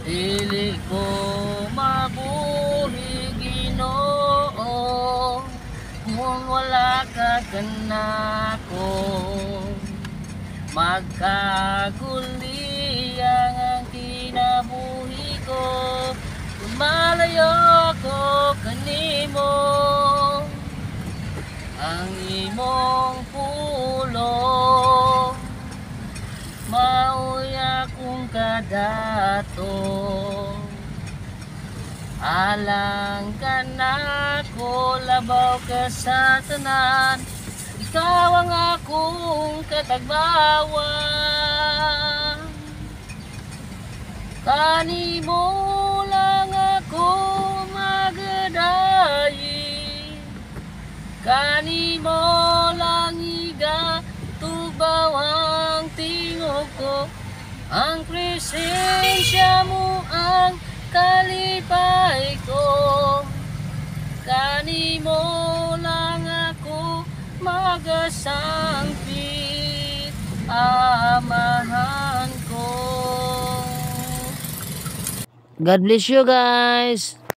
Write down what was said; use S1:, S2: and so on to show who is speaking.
S1: Dili ko mabuhi Ginoo kung wala ka kanako. Magkaguli ang kinabuhi ko kung malayo ko kanimo. Ang imong pulo maoy akong kadato. Alang ka nako, labaw ka sa tanan, ikaw ang akong katagbawan. Kanimo lang ako magadayi, kanimo lang igatubaw ang tingog ko. Ang presensya mo ang kalipay ko, kanimo lang ako magasangpit, amahan ko. God bless you guys.